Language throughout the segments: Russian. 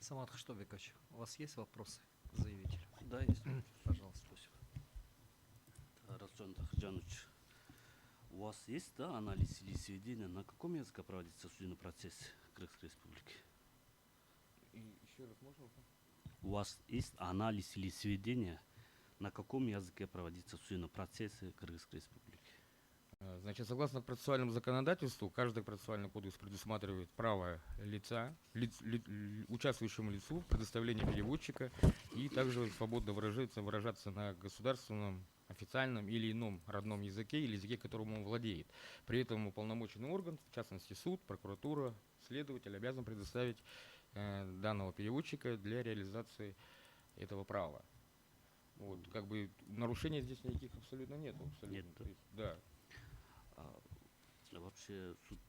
Самат Хаштовикович, у вас есть вопросы к заявителю? Да, есть. Пожалуйста. Спасибо. Расджан Тахджанович, у вас есть, да, анализ или сведения, на каком языке проводится судебный процесс Кыргызской Республики? И еще раз можно? У вас есть анализ или сведения, на каком языке проводится судебный процесс Кыргызской Республики? Значит, согласно процессуальному законодательству, каждый процессуальный кодекс предусматривает право лица, участвующему лицу в предоставлении переводчика и также свободно выражаться на государственном, официальном или ином родном языке или языке, которым он владеет. При этом уполномоченный орган, в частности суд, прокуратура, следователь, обязан предоставить данного переводчика для реализации этого права. Вот, как бы нарушений здесь никаких абсолютно нету. Абсолютно. Нет, да? То есть, да. Вообще суд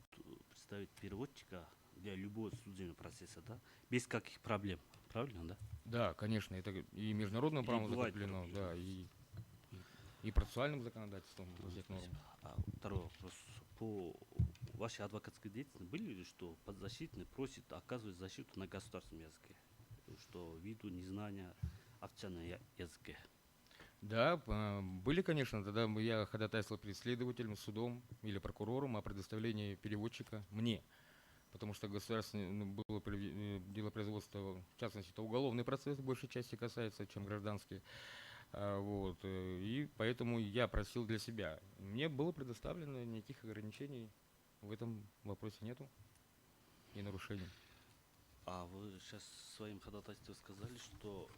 представит переводчика для любого судебного процесса, да? Без каких проблем, правильно, да? Да, конечно, это и международным правом закреплено, да, и процессуальным законодательством этих норм. Второй вопрос. По вашей адвокатской деятельности были ли, что подзащитный просит оказывать защиту на государственном языке, что ввиду незнания официального языка? Да, были, конечно, тогда я ходатайствовал перед следователем, судом или прокурором о предоставлении переводчика мне, потому что государственное было дело производства, в частности, это уголовный процесс в большей части касается, чем гражданский. Вот, и поэтому я просил для себя. Мне было предоставлено, никаких ограничений в этом вопросе нету и нарушений. А вы сейчас своим ходатайством сказали, что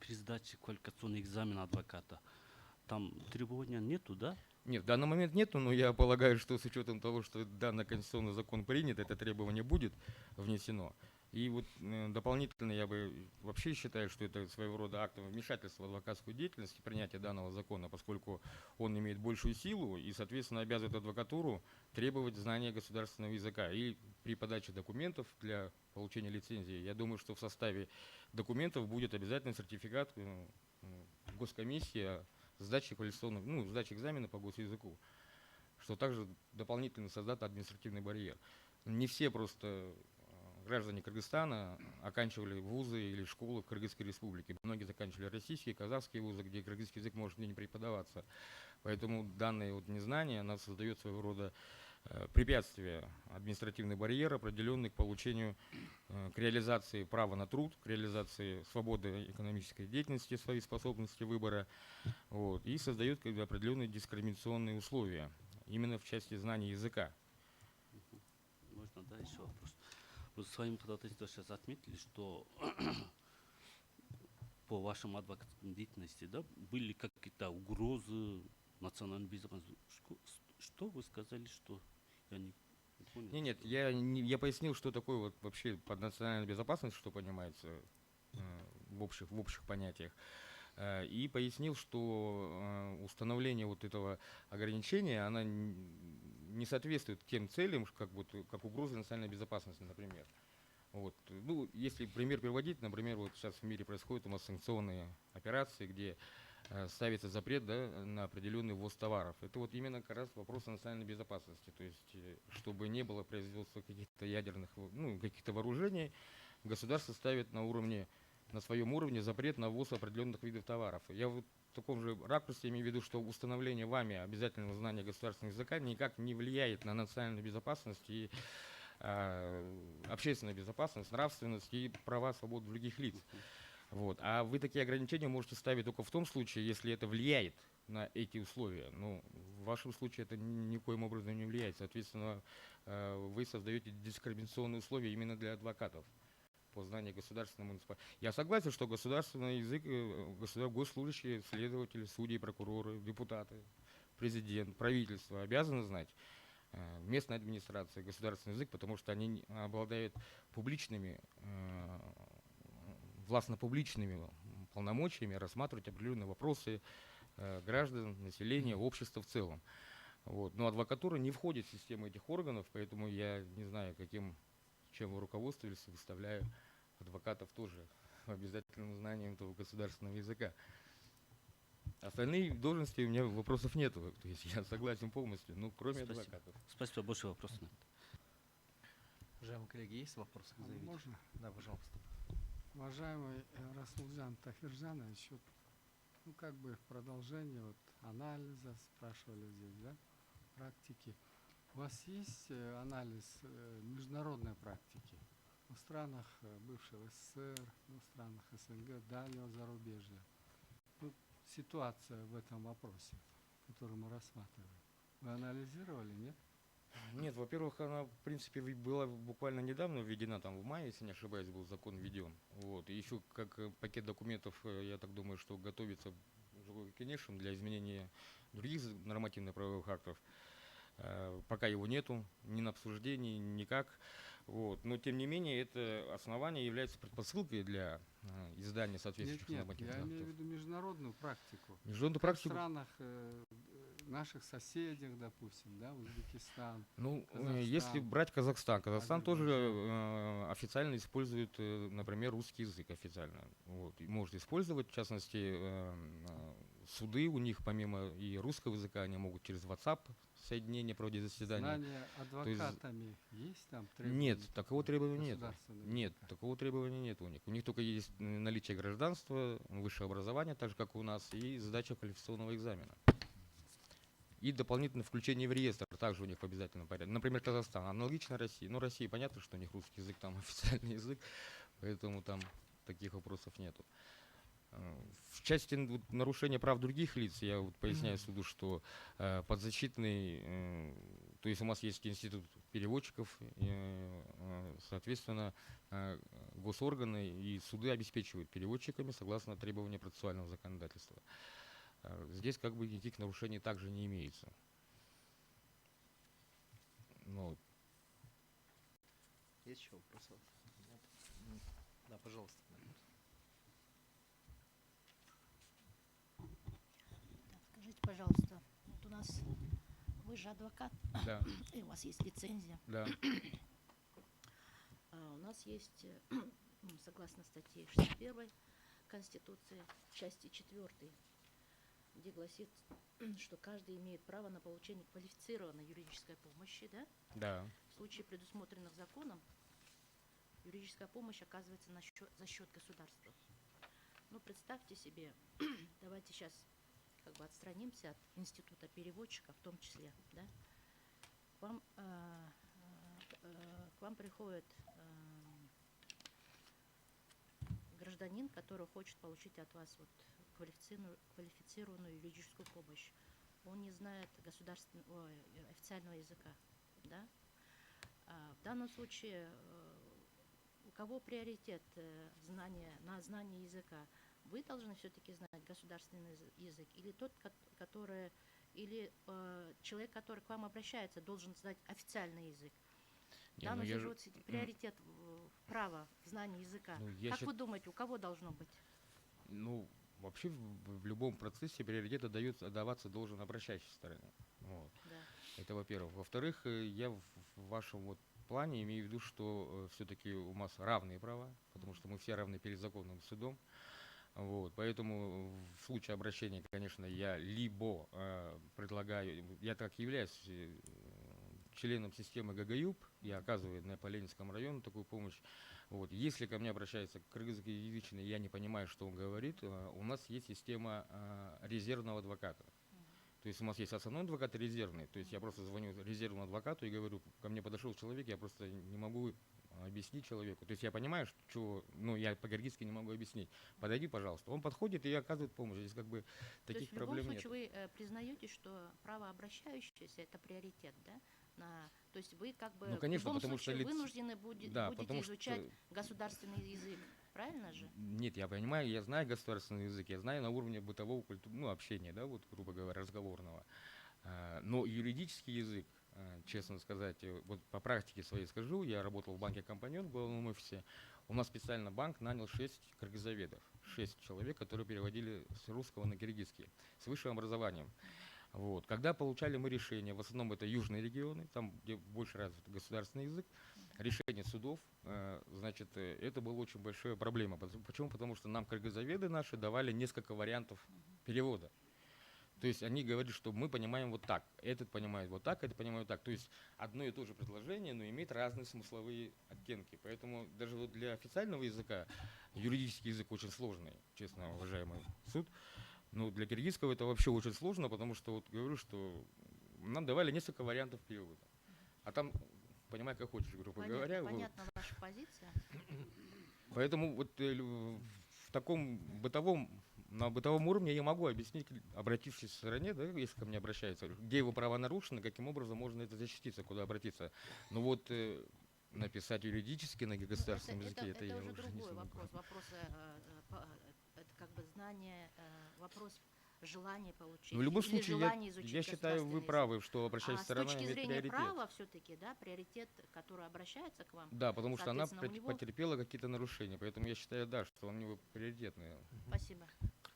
при сдаче квалификационного экзамена адвоката там требования нету, да? Нет, в данный момент нету, но я полагаю, что с учетом того, что данный конституционный закон принят, это требование будет внесено. И вот дополнительно я бы вообще считаю, что это своего рода акт вмешательства в адвокатскую деятельность, принятие данного закона, поскольку он имеет большую силу и, соответственно, обязывает адвокатуру требовать знания государственного языка. И при подаче документов для получения лицензии, я думаю, что в составе документов будет обязательно сертификат госкомиссии сдачи квалификационных, сдачи экзамена по госязыку, что также дополнительно создаст административный барьер. Не все просто граждане Кыргызстана оканчивали вузы или школы в Кыргызской республике. Многие заканчивали российские, казахские вузы, где кыргызский язык может не преподаваться. Поэтому данное вот незнание, оно создает своего рода препятствия, административный барьер, определенный к получению, к реализации права на труд, к реализации свободы экономической деятельности, своей способности выбора, вот, и создает как бы определенные дискриминационные условия, именно в части знания языка. Можно, да, еще вопрос? Вы своим ходатайством сейчас отметили, что по вашему адвокатской деятельности, да, были какие-то угрозы национальной безопасности. Что вы сказали, что я не понял? Нет, я пояснил, что такое вот вообще под национальной безопасностью, что понимается в общих понятиях. И пояснил, что установление вот этого ограничения, оно не соответствует тем целям, как угроза национальной безопасности, например. Вот. Ну, если пример приводить, например, вот сейчас в мире происходят у нас санкционные операции, где ставится запрет, да, на определенный ввоз товаров. Это вот именно как раз вопрос национальной безопасности. То есть, чтобы не было производства каких-то ядерных, каких-то вооружений, государство ставит на своем уровне запрет на ввоз определенных видов товаров. Я вот в таком же ракурсе имею в виду, что установление вами обязательного знания государственного языка никак не влияет на национальную безопасность и общественную безопасность, нравственность и права, свободу других лиц. Вот. А вы такие ограничения можете ставить только в том случае, если это влияет на эти условия. Но в вашем случае это никоим образом не влияет. Соответственно, вы создаете дискриминационные условия именно для адвокатов по знанию государственного муниципального. Я согласен, что государственный язык, госслужащие, следователи, судьи, прокуроры, депутаты, президент, правительство обязаны знать местная администрация, государственный язык, потому что они обладают публичными, властно-публичными полномочиями рассматривать определенные вопросы граждан, населения, общества в целом. Вот. Но адвокатура не входит в систему этих органов, поэтому я не знаю, чем вы руководствовались, выставляю адвокатов тоже обязательным знанием этого государственного языка. Остальные должности у меня вопросов нету, то есть я согласен полностью, кроме адвокатов. Спасибо, больше вопросов нет. Уважаемые коллеги, есть вопросы к заявителю? Можно? Да, пожалуйста. Уважаемый Расулжан Тахиржанович, вот, ну как бы в продолжение вот анализа спрашивали здесь, да, практики. У вас есть анализ международной практики в странах бывшего СССР, в странах СНГ, дальнего зарубежья? Ну, ситуация в этом вопросе, который мы рассматриваем. Вы анализировали, нет? Нет, во-первых, она, в принципе, была буквально недавно введена, там, в мае, если не ошибаюсь, был закон введен. Вот. И еще как пакет документов, я так думаю, что готовится, конечно, для изменения других нормативно-правовых актов. Пока его нету, ни на обсуждении, никак. Вот. Но, тем не менее, это основание является предпосылкой для издания соответствующих Нет, нормативных я актов. имею в виду международную практику. Международную Как в практику. странах наших соседях, допустим, да, Узбекистан. Ну, Казахстан. если брать Казахстан, Казахстан тоже Азербайджан. официально использует, например, русский язык официально. Вот. И может использовать, в частности, суды у них, помимо и русского языка, они могут через WhatsApp соединение проводить заседания. Знание адвокатами есть там требования? Нет, такого требования нет. государственного Нет, языка? такого требования нет у них. У них только есть наличие гражданства, высшее образование, так же, как у нас, и сдача квалификационного экзамена. И дополнительное включение в реестр также у них в обязательном порядке. Например, Казахстан, аналогично России. Ну, Россия, понятно, что у них русский язык там официальный язык, поэтому там таких вопросов нету. В части нарушения прав других лиц, я вот поясняю суду, что подзащитный, то есть у нас есть институт переводчиков, соответственно, госорганы и суды обеспечивают переводчиками согласно требованиям процессуального законодательства. Здесь как бы никаких нарушений также не имеется. Ну, Есть еще вопросы? Нет? Да, пожалуйста. Так, скажите, пожалуйста, вот у нас вы же адвокат, да, и у вас есть лицензия. да. У нас есть, согласно статье 61 Конституции, части 4, где гласит, что каждый имеет право на получение квалифицированной юридической помощи, да? Да. В случае, предусмотренных законом, юридическая помощь оказывается за счет государства. Ну, представьте себе, давайте сейчас как бы отстранимся от института переводчика в том числе, да? К вам приходит гражданин, который хочет получить от вас вот квалифицированную юридическую помощь. Он не знает официального языка, да? В данном случае у кого приоритет на знание языка? Вы должны все-таки знать государственный язык, или тот, который, или человек, который к вам обращается, должен знать официальный язык? В Не, ну данном я случае же- вот приоритет права в знании языка. Ну, я Как щас- вы думаете, у кого должно быть? Ну, вообще в любом процессе приоритет отдаваться должен обращающей стороне. Вот. Да. Это во-первых. Во-вторых, я в вашем вот плане имею в виду, что все-таки у нас равные права, потому что мы все равны перед законным судом. Вот, поэтому в случае обращения, конечно, я либо предлагаю, я так являюсь членом системы ГГЮП, я оказываю на Поленинском районе такую помощь. Вот, если ко мне обращается кыргызскоязычный, я не понимаю, что он говорит, у нас есть система резервного адвоката. То есть у нас есть основной адвокат и резервный. То есть я просто звоню резервному адвокату и говорю, ко мне подошел человек, я просто не могу объяснить человеку. То есть я понимаю, что, ну, я по-киргизски не могу объяснить. Подойди, пожалуйста. Он подходит и оказывает помощь. Здесь как бы То таких есть в любом проблем нет. случае вы признаете, что право обращающегося это приоритет, да? То есть вы как бы Ну, конечно, в любом потому что случае лиц- вынуждены Да, будете потому что- изучать государственный язык, правильно же? Нет, я понимаю, я знаю государственный язык, я знаю на уровне бытового ну, общения, да, вот, грубо говоря, разговорного. Но юридический язык, честно сказать, вот по практике своей скажу, я работал в банке «Компаньон» в головном офисе. У нас специально банк нанял 6 кыргызоведов, 6 человек, которые переводили с русского на киргизский, с высшим образованием. Вот. Когда получали мы решения, в основном это южные регионы, там, где больше развит государственный язык, решение судов, значит, это была очень большая проблема. Почему? Потому что нам кыргызоведы наши давали несколько вариантов перевода. То есть они говорят, что мы понимаем вот так, этот понимает вот так, этот понимает вот так. То есть одно и то же предложение, но имеет разные смысловые оттенки. Поэтому даже вот для официального языка юридический язык очень сложный, честно, уважаемый суд. Но для киргизского это вообще очень сложно, потому что вот говорю, что нам давали несколько вариантов перевода. А там, понимай, как хочешь, грубо говоря. Понятна ваша позиция. Поэтому вот в таком на бытовом уровне я могу объяснить, обратившись в стороне, да, если ко мне обращаются, где его права нарушены, каким образом можно это защититься, куда обратиться. Но вот написать юридически на государственном языке, это я уже уже не другой смогу. вопрос. Вопрос, это как бы знание, вопрос желания получить. Но в любом или случае, желание изучить я считаю, вы государственный правы, что обращаясь язык. сторона С точки имеет зрения приоритет. права все-таки, да, приоритет, который обращается к вам. Да, потому что она соответственно, у него- потерпела какие-то нарушения. Поэтому я считаю, да, что у него приоритетные. Спасибо.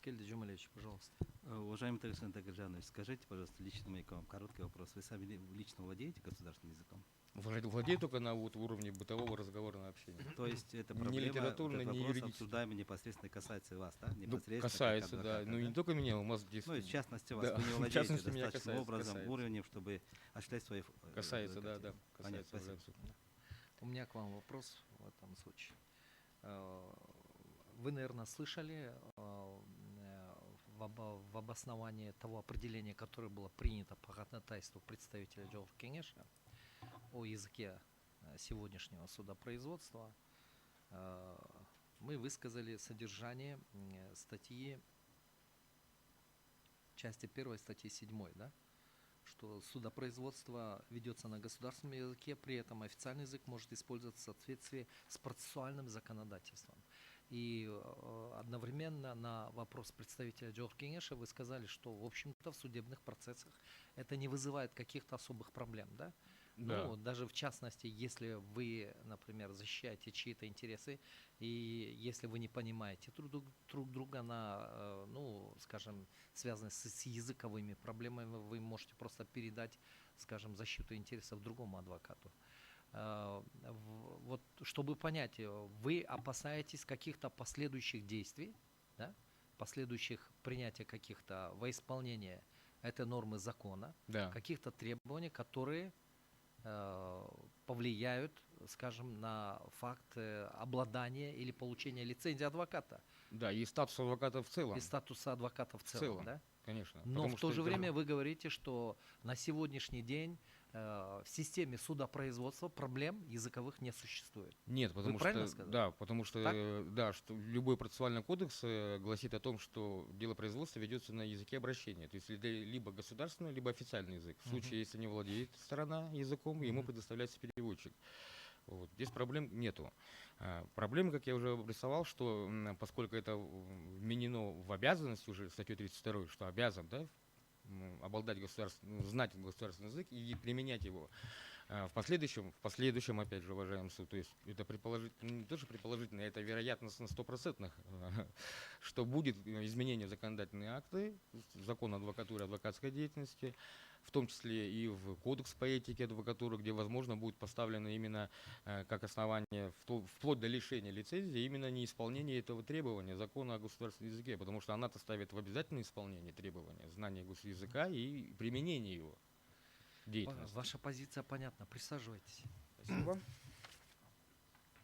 Кельди Джумалевич, пожалуйста. Уважаемый Тагирхан Тагиржанович, скажите, пожалуйста, лично к вам короткий вопрос. Вы сами лично владеете государственным языком? Владею только на вот уровне бытового разговорного общения. То есть это Не проблема, литературно, этот не вопрос юридически. обсуждаемый непосредственно касается вас, да? Ну, Непосредственно касается, как да. адвоката, Ну, и не только меня, у нас здесь... Ну, и в частности, вас Да, вы не в владеете частности, меня достаточным касается, образом, касается. уровнем, чтобы осуществлять свои... Касается, да, да. Понятно, Касается, спасибо. уважаемый суд. У меня к вам вопрос в этом случае. Вы, наверное, слышали в обосновании того определения, которое было принято по ходатайству представителя Джордж Кенеша о языке сегодняшнего судопроизводства, мы высказали содержание статьи, части 1 статьи 7, да? Что судопроизводство ведется на государственном языке, при этом официальный язык может использоваться в соответствии с процессуальным законодательством. И одновременно на вопрос представителя Джордж Кенеша вы сказали, что, в общем-то, в судебных процессах это не вызывает каких-то особых проблем, да? Да. Ну, даже в частности, если вы, например, защищаете чьи-то интересы, и если вы не понимаете друг друга на, ну, скажем, связанные с языковыми проблемами, вы можете просто передать, скажем, защиту интересов другому адвокату. Вот, чтобы понять, вы опасаетесь каких-то последующих действий, да, последующих принятия каких-то во исполнение этой нормы закона, Да. каких-то требований, которые повлияют, скажем, на факт обладания или получения лицензии адвоката Да, и статус адвоката в целом. и статуса адвоката в целом, да? Конечно. Но Потому в то что же это- время вы говорите, что на сегодняшний день в системе судопроизводства проблем языковых не существует. Нет, потому что... правильно сказали? Да, потому что, Так? да, что любой процессуальный кодекс гласит о том, что дело производства ведется на языке обращения. То есть либо государственный, либо официальный язык. В случае, если не владеет сторона языком, ему предоставляется переводчик. Вот. Здесь проблем нету. Проблема, как я уже обрисовал, что поскольку это вменено в обязанность уже статьей 32, что обязан, да, обладать знать государственный язык и применять его. В последующем, опять же, уважаемый суд, то есть это предположительно, не то, что предположительно, это вероятность на 100%, что будет изменение в законодательные акты, закон о адвокатуре, адвокатской деятельности, в том числе и в кодекс по этике адвокатуры, где, возможно, будет поставлено именно как основание вплоть до лишения лицензии именно неисполнение этого требования закона о государственном языке, потому что она-то ставит в обязательное исполнение требования знания языка и применение его. Деятельности. Ваша позиция понятна. Присаживайтесь. Спасибо.